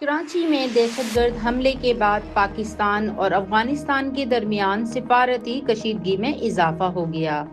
کراچی میں دہشت گرد حملے کے بعد پاکستان اور افغانستان کے درمیان سفارتی کشیدگی میں اضافہ ہو گیا۔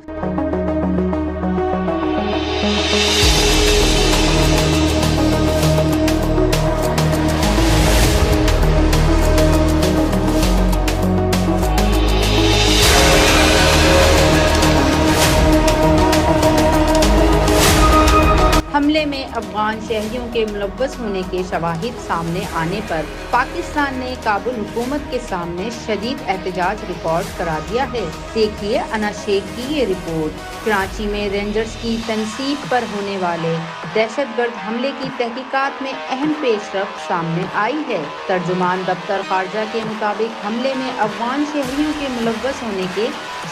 حملے میں افغان شہریوں کے ملوث ہونے کے شواہد سامنے آنے پر پاکستان نے کابل حکومت کے سامنے شدید احتجاج ریکارڈ کرا دیا ہے۔ دیکھیے انا شیخ کی یہ رپورٹ۔ کراچی میں رینجرز کی تنصیب پر ہونے والے دہشت گرد حملے کی تحقیقات میں اہم پیش رفت سامنے آئی ہے۔ ترجمان دفتر خارجہ کے مطابق حملے میں افغان شہریوں کے ملوث ہونے کے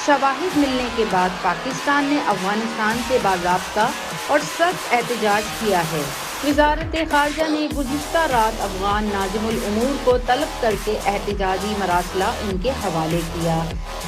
شواہد ملنے کے بعد پاکستان نے افغانستان سے باضابطہ اور سخت احتجاج کیا ہے۔ وزارت خارجہ نے گزشتہ رات افغان ناظم الامور کو طلب کر کے احتجاجی مراسلہ ان کے حوالے کیا،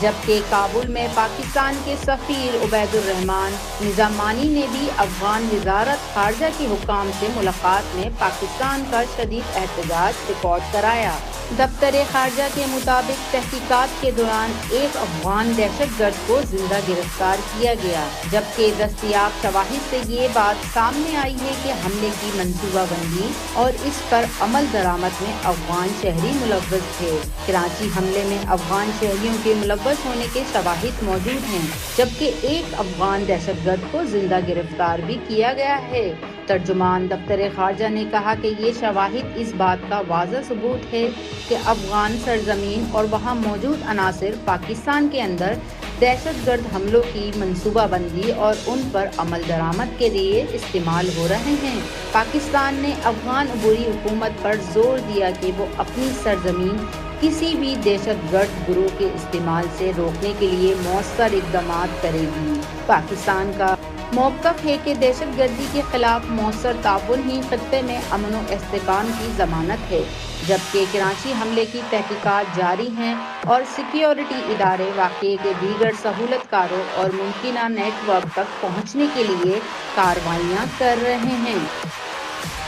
جبکہ کابل میں پاکستان کے سفیر عبید الرحمان نظامانی نے بھی افغان وزارت خارجہ کے حکام سے ملاقات میں پاکستان کا شدید احتجاج ریکارڈ کرایا۔ دفتر خارجہ کے مطابق تحقیقات کے دوران ایک افغان دہشت گرد کو زندہ گرفتار کیا گیا، جبکہ دستیاب شواہد سے یہ بات سامنے آئی ہے کہ حملے کی منصوبہ بندی اور اس پر عمل درآمد میں افغان شہری ملوث تھے۔ کراچی حملے میں افغان شہریوں کے ملوث ہونے کے شواہد موجود ہیں، جبکہ ایک افغان دہشت گرد کو زندہ گرفتار بھی کیا گیا ہے۔ ترجمان دفتر خارجہ نے کہا کہ یہ شواہد اس بات کا واضح ثبوت ہے کہ افغان سرزمین اور وہاں موجود عناصر پاکستان کے اندر دہشت گرد حملوں کی منصوبہ بندی اور ان پر عمل درآمد کے لیے استعمال ہو رہے ہیں۔ پاکستان نے افغان عبوری حکومت پر زور دیا کہ وہ اپنی سرزمین کسی بھی دہشت گرد گروہ کے استعمال سے روکنے کے لیے مؤثر اقدامات کرے گی۔ پاکستان کا موقف ہے کہ دہشت گردی کے خلاف مؤثر تعاون ہی خطے میں امن و استحکام کی ضمانت ہے، جبکہ کراچی حملے کی تحقیقات جاری ہیں اور سیکیورٹی ادارے واقعے کے دیگر سہولت کاروں اور ممکنہ نیٹ ورک تک پہنچنے کے لیے کارروائیاں کر رہے ہیں۔